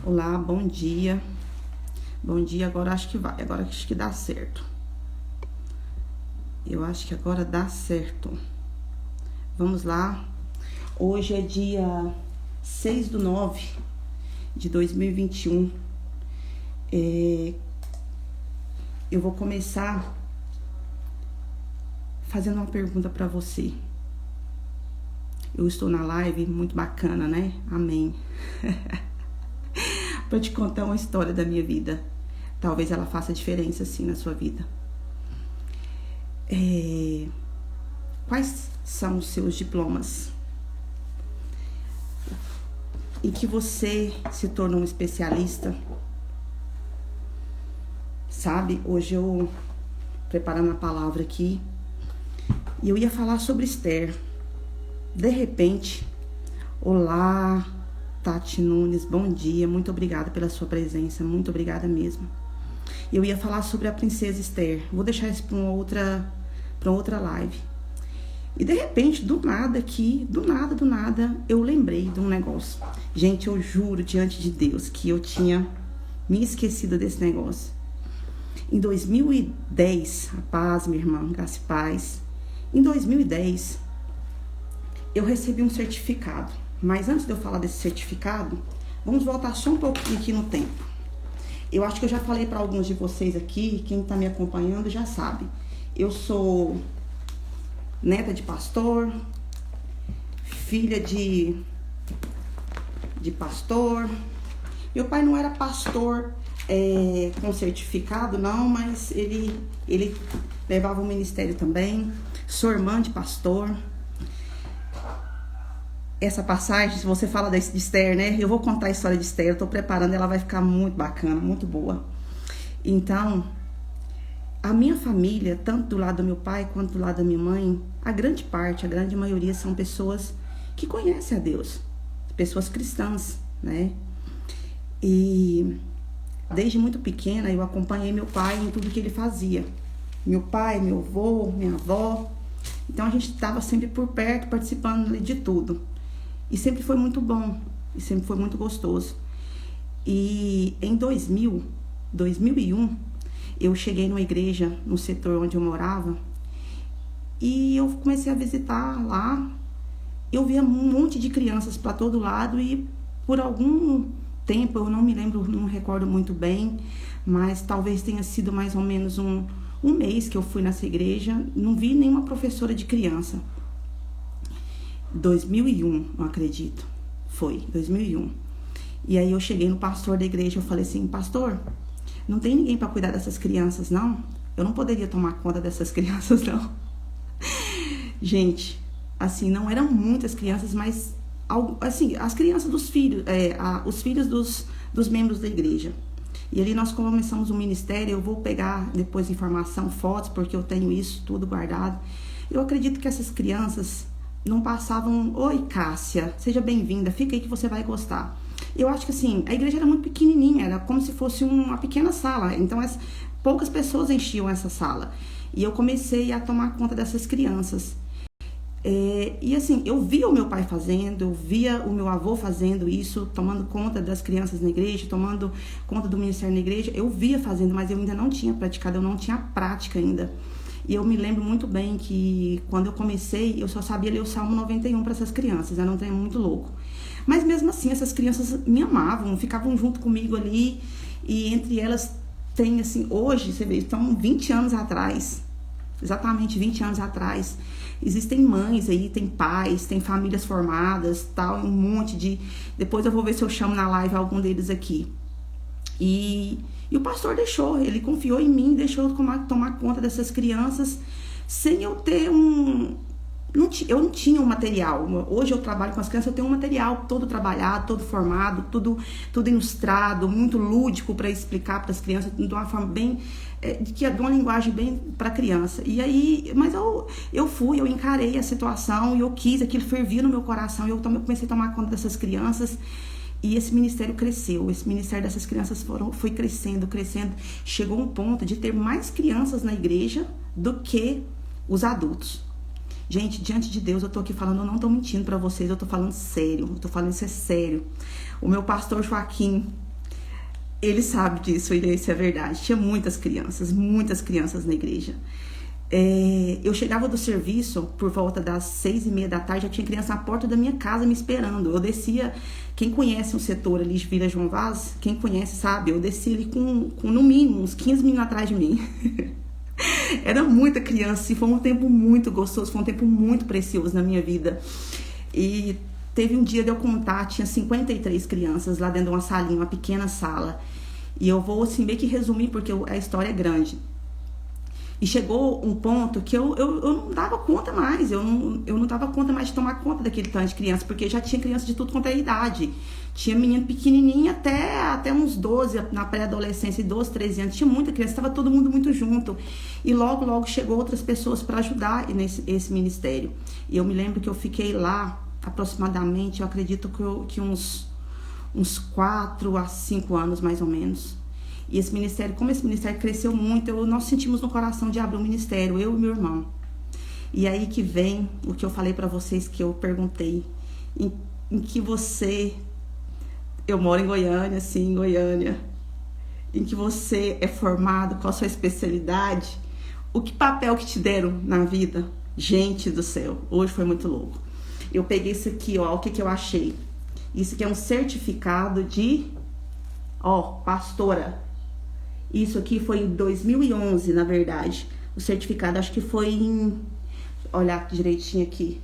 Olá, bom dia. Bom dia, agora acho que vai, agora acho que dá certo. Eu acho que agora dá certo. Vamos lá. Hoje é dia 6/9/2021. Eu vou começar fazendo uma pergunta para você. Eu estou na live, muito bacana, né? Amém. Para te contar uma história da minha vida. Talvez ela faça diferença, sim, na sua vida. Quais são os seus diplomas? Em que você se tornou um especialista? Sabe, hoje eu, preparando a palavra aqui, e eu ia falar sobre Esther. De repente, olá, Tati Nunes, bom dia, muito obrigada pela sua presença, muito obrigada mesmo. Eu ia falar sobre a princesa Esther, vou deixar isso para uma outra live. E de repente, do nada, eu lembrei de um negócio. Gente, eu juro diante de Deus que eu tinha me esquecido desse negócio. Em 2010, a paz, minha irmã, graça e paz. Em 2010, eu recebi um certificado. Mas antes de eu falar desse certificado, vamos voltar só um pouquinho aqui no tempo. Eu acho que eu já falei para alguns de vocês aqui, quem está me acompanhando já sabe. Eu sou neta de pastor, filha de pastor. Meu pai não era pastor com certificado, não, mas ele levava o ministério também. Sou irmã de pastor. Essa passagem, se você fala de Esther, né? Eu vou contar a história de Esther, eu tô preparando, ela vai ficar muito bacana, muito boa. Então, a minha família, tanto do lado do meu pai quanto do lado da minha mãe, a grande maioria são pessoas que conhecem a Deus, pessoas cristãs, né? E desde muito pequena eu acompanhei meu pai em tudo que ele fazia. Meu pai, meu avô, minha avó. Então a gente estava sempre por perto, participando de tudo. E sempre foi muito bom, e sempre foi muito gostoso. E em 2001, eu cheguei numa igreja no setor onde eu morava, e eu comecei a visitar lá. Eu via um monte de crianças para todo lado, e por algum tempo, eu não me lembro, não recordo muito bem, mas talvez tenha sido mais ou menos um mês que eu fui nessa igreja, não vi nenhuma professora de criança. 2001, não acredito. Foi, 2001. E aí eu cheguei no pastor da igreja, eu falei assim: pastor, não tem ninguém para cuidar dessas crianças, não? Eu não poderia tomar conta dessas crianças, não. Gente, assim, não eram muitas crianças, mas assim, as crianças dos filhos, os filhos dos membros da igreja. E ali nós começamos um ministério. Eu vou pegar depois informação, fotos, porque eu tenho isso tudo guardado. Eu acredito que essas crianças não passavam: oi, Cássia, seja bem-vinda, fica aí que você vai gostar. Eu acho que assim, a igreja era muito pequenininha, era como se fosse uma pequena sala, então poucas pessoas enchiam essa sala. E eu comecei a tomar conta dessas crianças. E assim, eu via o meu pai fazendo, eu via o meu avô fazendo isso, tomando conta das crianças na igreja, tomando conta do ministério na igreja. Eu via fazendo, mas eu ainda não tinha praticado, eu não tinha prática ainda. E eu me lembro muito bem que quando eu comecei, eu só sabia ler o Salmo 91 para essas crianças, era um trem muito louco. Mas mesmo assim, essas crianças me amavam, ficavam junto comigo ali, e entre elas tem assim, hoje, você vê, estão 20 anos atrás, exatamente 20 anos atrás, existem mães aí, tem pais, tem famílias formadas, tal, um monte de... Depois eu vou ver se eu chamo na live algum deles aqui. E o pastor deixou, ele confiou em mim, deixou eu tomar conta dessas crianças, sem eu ter eu não tinha um material. Hoje eu trabalho com as crianças, eu tenho um material todo trabalhado, todo formado, tudo ilustrado, muito lúdico para explicar para as crianças, de uma forma bem... de uma linguagem bem para criança. E aí, mas eu encarei a situação, e eu quis, aquilo fervia no meu coração, e eu comecei a tomar conta dessas crianças. E esse ministério cresceu, esse ministério dessas crianças foi crescendo. Chegou um ponto de ter mais crianças na igreja do que os adultos. Gente, diante de Deus, eu tô aqui falando, eu não tô mentindo pra vocês, eu tô falando sério, isso é sério. O meu pastor Joaquim, Ele sabe disso, isso é verdade. Tinha muitas crianças na igreja. Eu chegava do serviço por volta das 6:30 da tarde, já tinha criança na porta da minha casa me esperando. Eu descia, quem conhece o setor ali de Vila João Vaz, quem conhece sabe, eu descia ali com no mínimo uns 15 meninos atrás de mim. Era muita criança e foi um tempo muito gostoso, foi um tempo muito precioso na minha vida. E teve um dia de eu contar, tinha 53 crianças lá dentro de uma salinha, uma pequena sala. E eu vou assim meio que resumir porque a história é grande. E chegou um ponto que eu não dava conta mais, eu não dava conta mais de tomar conta daquele tanto de criança, porque já tinha criança de tudo quanto é idade. Tinha menino pequenininho até uns 12, na pré-adolescência, 12, 13 anos. Tinha muita criança, estava todo mundo muito junto. E logo chegou outras pessoas para ajudar esse ministério. E eu me lembro que eu fiquei lá aproximadamente, eu acredito que uns 4 a 5 anos mais ou menos. E esse ministério, como esse ministério cresceu muito, nós sentimos no coração de abrir um ministério, eu e meu irmão. E aí que vem o que eu falei para vocês, que eu perguntei, em que você... Eu moro em Goiânia, sim, em Goiânia. Em que você é formado, qual a sua especialidade? O que papel que te deram na vida? Gente do céu, hoje foi muito louco. Eu peguei isso aqui, ó, o que eu achei. Isso aqui é um certificado de, pastora. Isso aqui foi em 2011, na verdade. O certificado, acho que foi em... Olha direitinho aqui.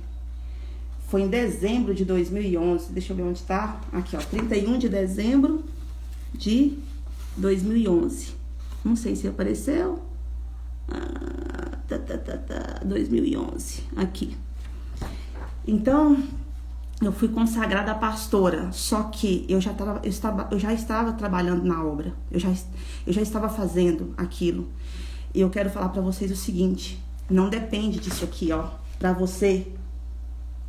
Foi em dezembro de 2011. Deixa eu ver onde tá. Aqui, ó. 31 de dezembro de 2011. Não sei se apareceu. 2011. Aqui. Então... Eu fui consagrada pastora, só que eu já estava trabalhando na obra, eu já estava fazendo aquilo. E eu quero falar para vocês o seguinte, não depende disso aqui, para você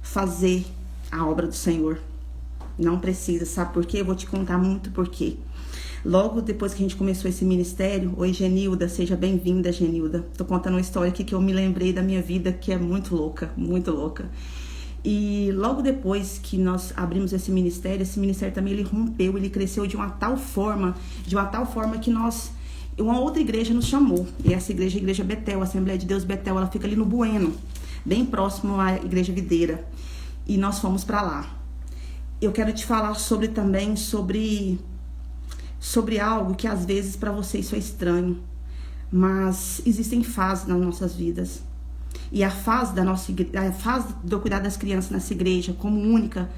fazer a obra do Senhor. Não precisa, sabe por quê? Eu vou te contar muito por quê. Logo depois que a gente começou esse ministério, oi Genilda, seja bem-vinda, Genilda. Tô contando uma história aqui que eu me lembrei da minha vida, que é muito louca, muito louca. E logo depois que nós abrimos esse ministério também ele rompeu, ele cresceu de uma tal forma que uma outra igreja nos chamou. E essa igreja é a Igreja Betel, a Assembleia de Deus Betel, ela fica ali no Bueno, bem próximo à Igreja Videira. E nós fomos para lá. Eu quero te falar também sobre algo que às vezes para você isso é estranho, mas existem fases nas nossas vidas. E a fase de eu cuidar das crianças nessa igreja como única,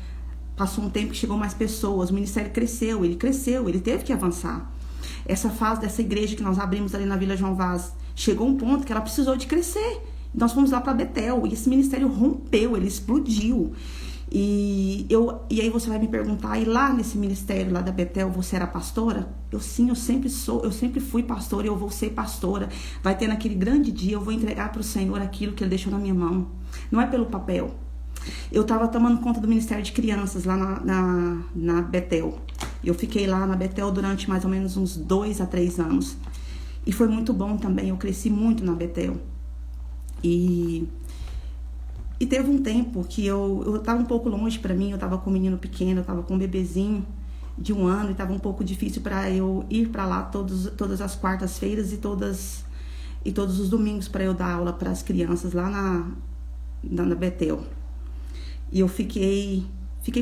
passou um tempo que chegou mais pessoas, o ministério cresceu, ele teve que avançar. Essa fase dessa igreja que nós abrimos ali na Vila João Vaz, chegou um ponto que ela precisou de crescer. Nós fomos lá para Betel e esse ministério rompeu, ele explodiu. E aí você vai me perguntar, e lá nesse ministério lá da Betel, você era pastora? Eu sempre fui pastora e eu vou ser pastora. Vai ter naquele grande dia, eu vou entregar para o Senhor aquilo que Ele deixou na minha mão. Não é pelo papel. Eu estava tomando conta do ministério de crianças lá na Betel. Eu fiquei lá na Betel durante mais ou menos uns 2 a 3 anos. E foi muito bom também, eu cresci muito na Betel. E teve um tempo que eu tava um pouco longe pra mim, eu tava com um menino pequeno, eu tava com um bebezinho de 1 ano e tava um pouco difícil pra eu ir pra lá todas as quartas-feiras e todos os domingos pra eu dar aula pras crianças lá na Betel. E eu fiquei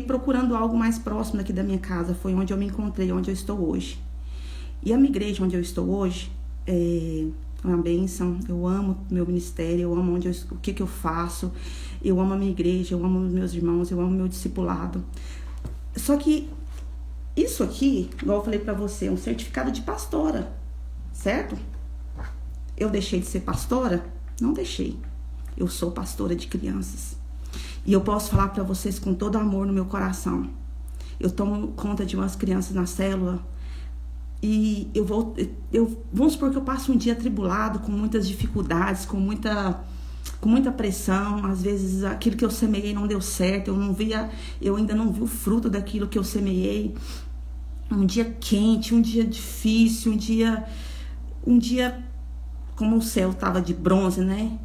procurando algo mais próximo aqui da minha casa, foi onde eu me encontrei, onde eu estou hoje. E a minha igreja onde eu estou hoje é uma bênção, eu amo meu ministério, eu amo o que eu faço, eu amo a minha igreja, eu amo os meus irmãos, eu amo meu discipulado. Só que isso aqui, igual eu falei pra você, é um certificado de pastora, certo? Eu deixei de ser pastora? Não deixei. Eu sou pastora de crianças. E eu posso falar pra vocês com todo amor no meu coração. Eu tomo conta de umas crianças na célula. E vamos supor que eu passo um dia atribulado, com muitas dificuldades, com muita pressão. Às vezes aquilo que eu semeei não deu certo, eu ainda não vi o fruto daquilo que eu semeei. Um dia quente, um dia difícil, um dia como o céu estava de bronze, né?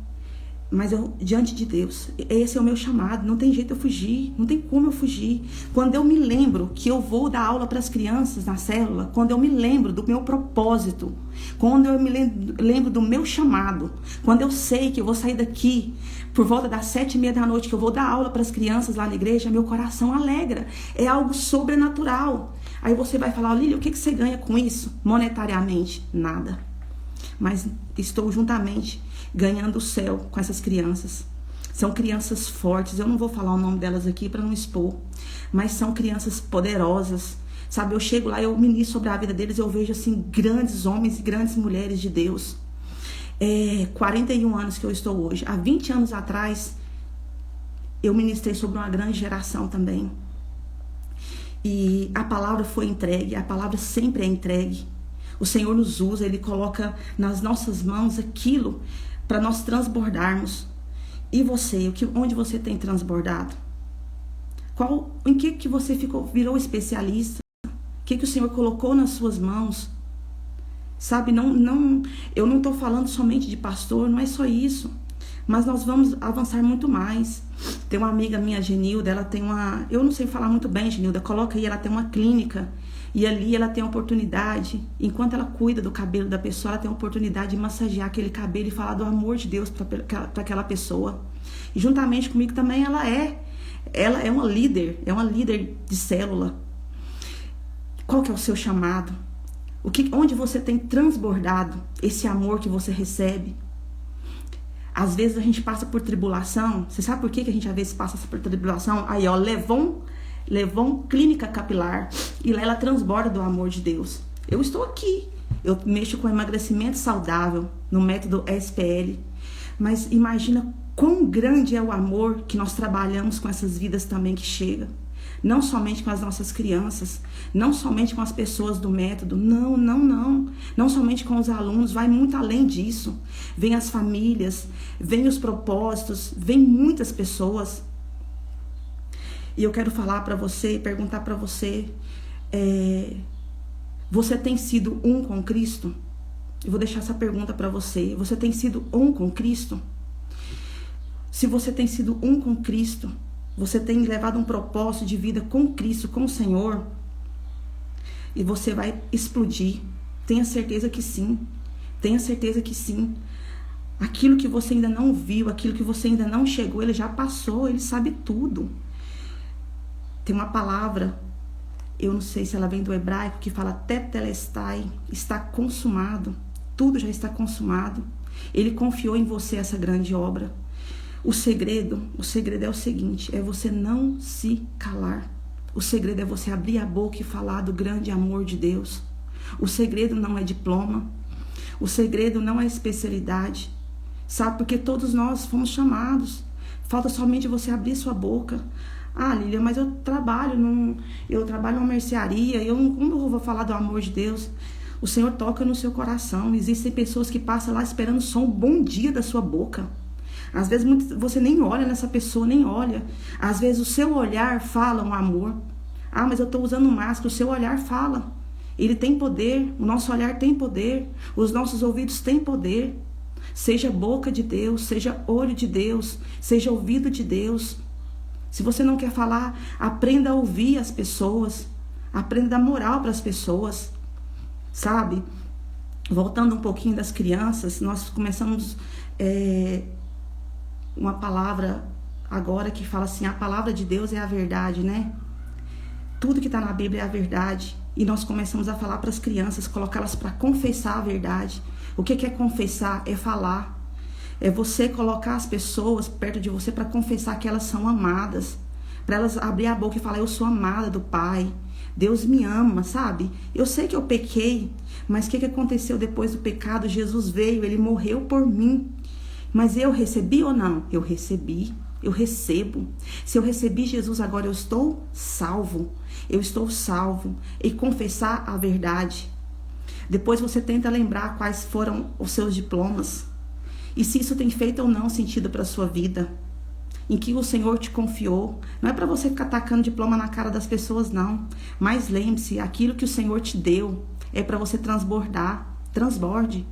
Mas eu, diante de Deus, esse é o meu chamado, não tem jeito eu fugir, não tem como eu fugir. Quando eu me lembro que eu vou dar aula para as crianças na célula, quando eu me lembro do meu propósito, quando eu me lembro do meu chamado, quando eu sei que eu vou sair daqui por volta das 7h30 da noite, que eu vou dar aula para as crianças lá na igreja, meu coração alegra, é algo sobrenatural. Aí você vai falar, Lília, o que você ganha com isso? Monetariamente, nada. Mas estou juntamente ganhando o céu com essas crianças. São crianças fortes, eu não vou falar o nome delas aqui para não expor, mas são crianças poderosas, sabe? Eu chego lá, eu ministro sobre a vida deles, eu vejo assim grandes homens e grandes mulheres de Deus. 41 anos que eu estou hoje. Há 20 anos atrás, eu ministrei sobre uma grande geração também. E a palavra foi entregue, a palavra sempre é entregue. O Senhor nos usa, Ele coloca nas nossas mãos aquilo para nós transbordarmos. E você, onde você tem transbordado? Em que você virou especialista? O que o Senhor colocou nas suas mãos? Sabe, eu não estou falando somente de pastor, não é só isso. Mas nós vamos avançar muito mais. Tem uma amiga minha, Genilda, ela tem uma... Eu não sei falar muito bem, Genilda, coloca aí, ela tem uma clínica. E ali ela tem a oportunidade, enquanto ela cuida do cabelo da pessoa, ela tem a oportunidade de massagear aquele cabelo e falar do amor de Deus para aquela pessoa. E juntamente comigo também ela é uma líder de célula. Qual que é o seu chamado? Onde você tem transbordado esse amor que você recebe? Às vezes a gente passa por tribulação. Você sabe por que a gente às vezes passa por tribulação? Aí, ó, Levou clínica capilar e lá ela transborda do amor de Deus. Eu estou aqui, eu mexo com emagrecimento saudável no método SPL, mas imagina quão grande é o amor que nós trabalhamos com essas vidas também que chega. Não somente com as nossas crianças, não somente com as pessoas do método, não somente com os alunos, vai muito além disso. Vem as famílias, vem os propósitos, vem muitas pessoas. E eu quero falar para você, perguntar para você, você tem sido um com Cristo? Eu vou deixar essa pergunta para você. Você tem sido um com Cristo? Se você tem sido um com Cristo, você tem levado um propósito de vida com Cristo, com o Senhor, e você vai explodir. Tenha certeza que sim. Tenha certeza que sim. Aquilo que você ainda não viu, aquilo que você ainda não chegou, Ele já passou, Ele sabe tudo. Tem uma palavra, eu não sei se ela vem do hebraico, que fala tetelestai, está consumado, tudo já está consumado. Ele confiou em você essa grande obra. O segredo é o seguinte, é você não se calar. O segredo é você abrir a boca e falar do grande amor de Deus. O segredo não é diploma, o segredo não é especialidade, sabe? Porque todos nós fomos chamados, falta somente você abrir sua boca. Ah, Lília, mas eu trabalho numa mercearia, como eu vou falar do amor de Deus? O Senhor toca no seu coração. Existem pessoas que passam lá esperando só um bom dia da sua boca. Às vezes você nem olha nessa pessoa, nem olha. Às vezes o seu olhar fala um amor. Ah, mas eu estou usando máscara, o seu olhar fala. Ele tem poder, o nosso olhar tem poder, os nossos ouvidos têm poder. Seja boca de Deus, seja olho de Deus, seja ouvido de Deus. Se você não quer falar, aprenda a ouvir as pessoas. Aprenda a dar moral para as pessoas. Sabe? Voltando um pouquinho das crianças, nós começamos uma palavra agora que fala assim, a palavra de Deus é a verdade, né? Tudo que está na Bíblia é a verdade. E nós começamos a falar para as crianças, colocá-las para confessar a verdade. O que é confessar? É falar. É você colocar as pessoas perto de você para confessar que elas são amadas. Para elas abrir a boca e falar, eu sou amada do Pai. Deus me ama, sabe? Eu sei que eu pequei, mas o que aconteceu depois do pecado? Jesus veio, Ele morreu por mim. Mas eu recebi ou não? Eu recebi, eu recebo. Se eu recebi Jesus, agora eu estou salvo. Eu estou salvo. E confessar a verdade. Depois você tenta lembrar quais foram os seus diplomas. E se isso tem feito ou não sentido para a sua vida. Em que o Senhor te confiou. Não é para você ficar tacando diploma na cara das pessoas, não. Mas lembre-se, aquilo que o Senhor te deu é para você transbordar. Transborde.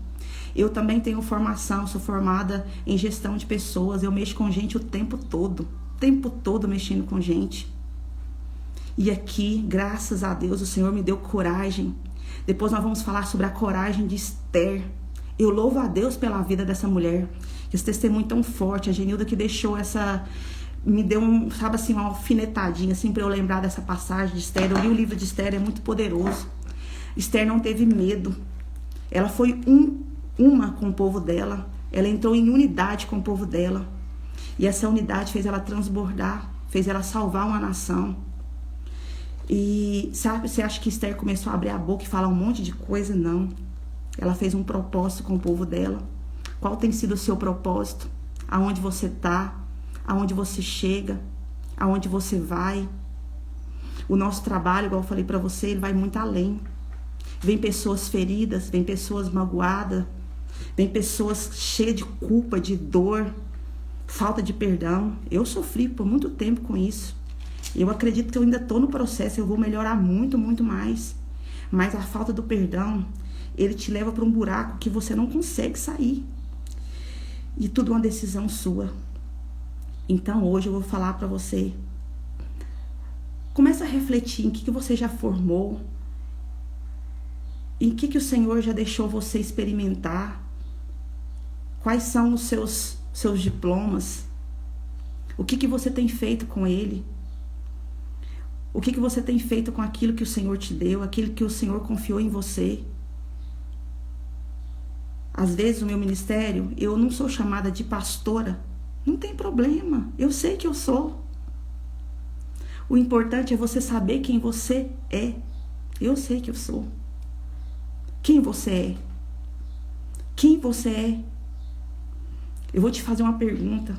Eu também tenho formação, sou formada em gestão de pessoas. Eu mexo com gente o tempo todo mexendo com gente. E aqui, graças a Deus, o Senhor me deu coragem. Depois nós vamos falar sobre a coragem de Esther. Eu louvo a Deus pela vida dessa mulher. Esse testemunho tão forte, a Genilda que deixou me deu uma alfinetadinha, assim, pra eu lembrar dessa passagem de Esther. Eu li o livro de Esther, é muito poderoso. Esther não teve medo. Ela foi uma com o povo dela. Ela entrou em unidade com o povo dela. E essa unidade fez ela transbordar, fez ela salvar uma nação. E sabe, você acha que Esther começou a abrir a boca e falar um monte de coisa? Não. Ela fez um propósito com o povo dela. Qual tem sido o seu propósito? Aonde você está? Aonde você chega? Aonde você vai? O nosso trabalho, igual eu falei para você, ele vai muito além. Vem pessoas feridas, vem pessoas magoadas, vem pessoas cheias de culpa, de dor, falta de perdão. Eu sofri por muito tempo com isso. Eu acredito que eu ainda estou no processo, eu vou melhorar muito, muito mais. Mas a falta do perdão, ele te leva para um buraco que você não consegue sair. E tudo é uma decisão sua. Então hoje eu vou falar para você. Começa a refletir em que você já formou. Em que o Senhor já deixou você experimentar. Quais são os seus diplomas. O que você tem feito com ele. O que você tem feito com aquilo que o Senhor te deu. Aquilo que o Senhor confiou em você. Às vezes, no meu ministério, eu não sou chamada de pastora. Não tem problema. Eu sei que eu sou. O importante é você saber quem você é. Eu sei que eu sou. Quem você é? Quem você é? Eu vou te fazer uma pergunta.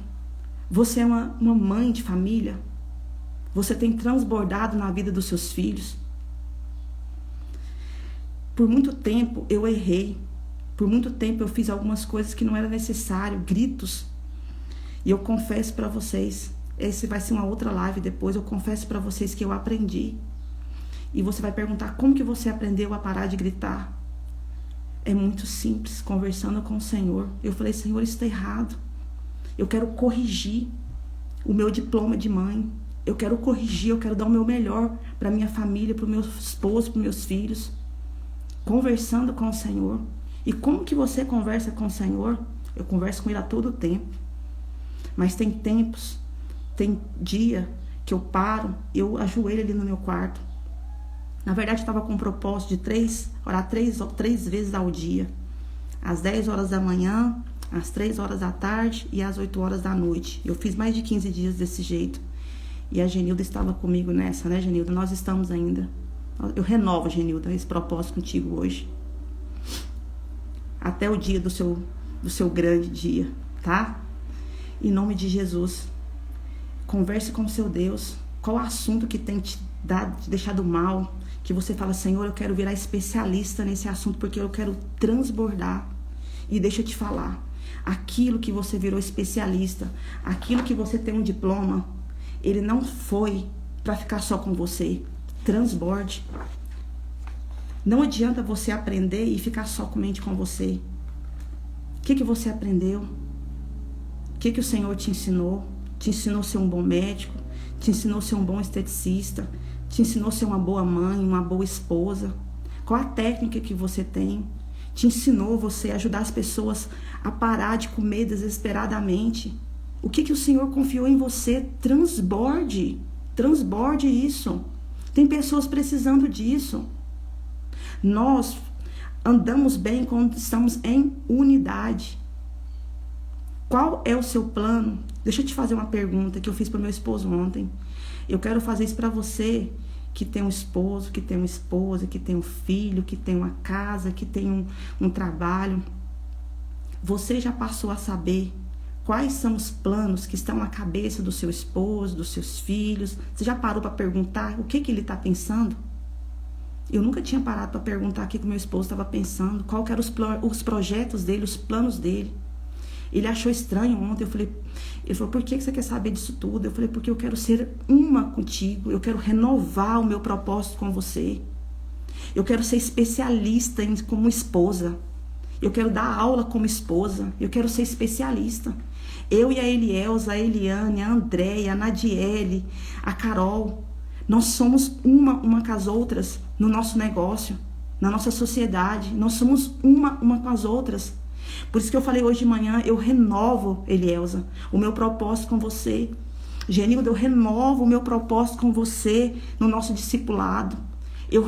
Você é uma mãe de família? Você tem transbordado na vida dos seus filhos? Por muito tempo eu errei. Por muito tempo eu fiz algumas coisas que não era necessário, gritos. E eu confesso para vocês, esse vai ser uma outra live depois, eu confesso para vocês que eu aprendi. E você vai perguntar, como que você aprendeu a parar de gritar? É muito simples, conversando com o Senhor. Eu falei, Senhor, isso está errado. Eu quero corrigir o meu diploma de mãe. Eu quero corrigir, eu quero dar o meu melhor para minha família, para o meu esposo, para os meus filhos. Conversando com o Senhor. E como que você conversa com o Senhor? Eu converso com Ele a todo tempo. Mas tem tempos, tem dia que eu paro, eu ajoelho ali no meu quarto. Na verdade, eu estava com um propósito de orar três vezes ao dia. Às 10 horas da manhã, às 3 horas da tarde e às 8 horas da noite. Eu fiz mais de 15 dias desse jeito. E a Genilda estava comigo nessa, né, Genilda? Nós estamos ainda. Eu renovo, Genilda, esse propósito contigo hoje. Até o dia do seu grande dia, tá? Em nome de Jesus. Converse com o seu Deus. Qual o assunto que tem te deixado mal? Que você fala, Senhor, eu quero virar especialista nesse assunto, porque eu quero transbordar. E deixa eu te falar. Aquilo que você virou especialista, aquilo que você tem um diploma, ele não foi para ficar só com você. Transborde. Não adianta você aprender e ficar somente com você. O que você aprendeu? O que o Senhor te ensinou? Te ensinou a ser um bom médico? Te ensinou a ser um bom esteticista? Te ensinou a ser uma boa mãe, uma boa esposa? Qual a técnica que você tem? Te ensinou você a ajudar as pessoas a parar de comer desesperadamente? O que o Senhor confiou em você? Transborde. Transborde isso. Tem pessoas precisando disso. Nós andamos bem quando estamos em unidade. Qual é o seu plano? Deixa eu te fazer uma pergunta que eu fiz para o meu esposo ontem. Eu quero fazer isso para você que tem um esposo, que tem uma esposa, que tem um filho, que tem uma casa, que tem um trabalho. Você já passou a saber quais são os planos que estão na cabeça do seu esposo, dos seus filhos? Você já parou para perguntar o que ele está pensando? Eu nunca tinha parado para perguntar o que o meu esposo estava pensando, qual que eram os projetos dele, os planos dele. Ele achou estranho ontem, ele falou, por que você quer saber disso tudo? Eu falei, porque eu quero ser uma contigo, eu quero renovar o meu propósito com você. Eu quero ser especialista como esposa. Eu quero dar aula como esposa. Eu quero ser especialista. Eu e a Elielza, a Eliane, a Andréia, a Nadiele, a Carol, nós somos uma com as outras no nosso negócio, na nossa sociedade. Nós somos uma com as outras. Por isso que eu falei hoje de manhã, eu renovo, Elielza, o meu propósito com você. Genilda, eu renovo o meu propósito com você no nosso discipulado. Eu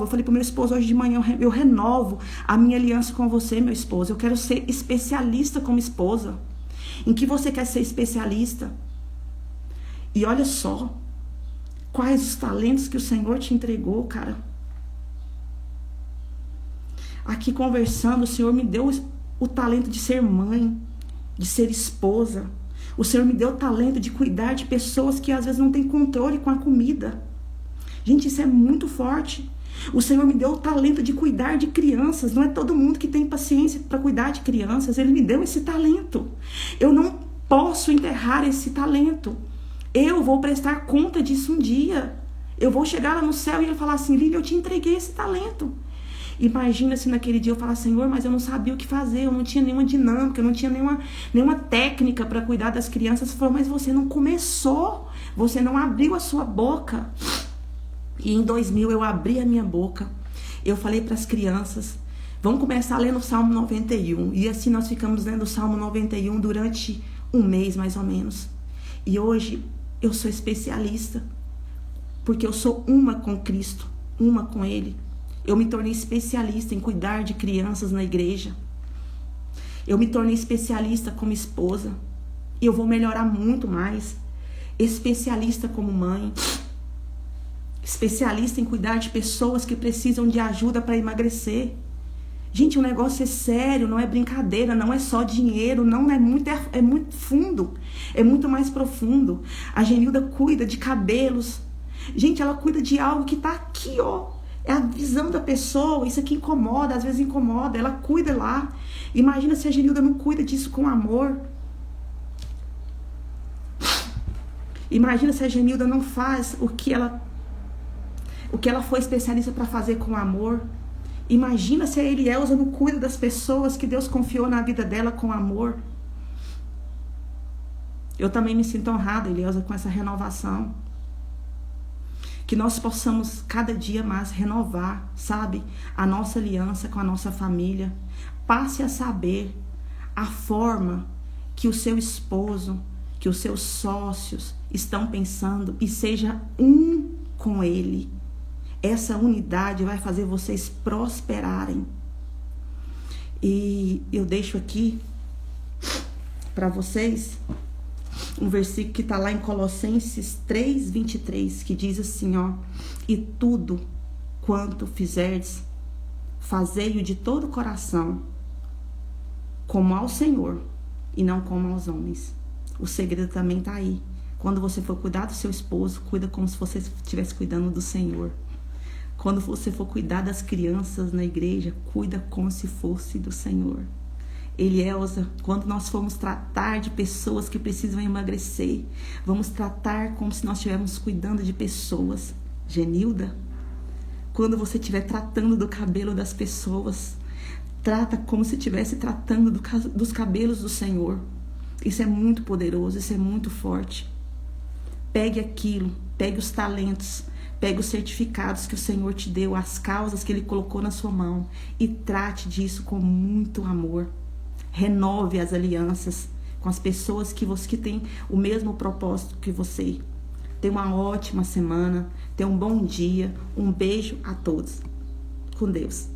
falei pro meu esposo hoje de manhã, eu renovo a minha aliança com você, meu esposo. Eu quero ser especialista como esposa. Em que você quer ser especialista? E olha só, quais os talentos que o Senhor te entregou, cara. Aqui conversando, o Senhor me deu o talento de ser mãe, de ser esposa. O Senhor me deu o talento de cuidar de pessoas que às vezes não têm controle com a comida. Gente, isso é muito forte. O Senhor me deu o talento de cuidar de crianças. Não é todo mundo que tem paciência para cuidar de crianças. Ele me deu esse talento. Eu não posso enterrar esse talento. Eu vou prestar conta disso um dia. Eu vou chegar lá no céu e ele falar assim: Lília, eu te entreguei esse talento. Imagina se naquele dia eu falar: Senhor, mas eu não sabia o que fazer, eu não tinha nenhuma dinâmica, eu não tinha nenhuma técnica para cuidar das crianças. Ele falou: mas você não começou, você não abriu a sua boca. E em 2000 eu abri a minha boca, eu falei para as crianças: vamos começar lendo o Salmo 91. E assim nós ficamos lendo o Salmo 91 durante um mês mais ou menos. E hoje eu sou especialista, porque eu sou uma com Cristo, uma com Ele. Eu me tornei especialista em cuidar de crianças na igreja. Eu me tornei especialista como esposa. E eu vou melhorar muito mais. Especialista como mãe. Especialista em cuidar de pessoas que precisam de ajuda para emagrecer. Gente, o negócio é sério, não é brincadeira, não é só dinheiro, não é muito fundo. É muito mais profundo. A Genilda cuida de cabelos. Gente, ela cuida de algo que tá aqui, ó. É a visão da pessoa, isso aqui incomoda, às vezes incomoda, ela cuida lá. Imagina se a Genilda não cuida disso com amor. Imagina se a Genilda não faz o que ela foi especialista para fazer com amor. Imagina se a Elielza não cuida das pessoas que Deus confiou na vida dela com amor. Eu também me sinto honrada, Elielza, com essa renovação. Que nós possamos cada dia mais renovar, sabe, a nossa aliança com a nossa família. Passe a saber a forma que o seu esposo, que os seus sócios estão pensando e seja um com ele. Essa unidade vai fazer vocês prosperarem. E eu deixo aqui para vocês um versículo que está lá em Colossenses 3:23, que diz assim, ó: e tudo quanto fizerdes, fazei-o de todo o coração, como ao Senhor e não como aos homens. O segredo também está aí. Quando você for cuidar do seu esposo, cuida como se você estivesse cuidando do Senhor. Quando você for cuidar das crianças na igreja, cuida como se fosse do Senhor. Elielza, quando nós formos tratar de pessoas que precisam emagrecer, vamos tratar como se nós estivéssemos cuidando de pessoas. Genilda, quando você estiver tratando do cabelo das pessoas, trata como se estivesse tratando dos cabelos do Senhor. Isso é muito poderoso, isso é muito forte. Pegue aquilo, pegue os talentos, pegue os certificados que o Senhor te deu, as causas que Ele colocou na sua mão e trate disso com muito amor. Renove as alianças com as pessoas que têm o mesmo propósito que você. Tenha uma ótima semana, tenha um bom dia, um beijo a todos. Com Deus.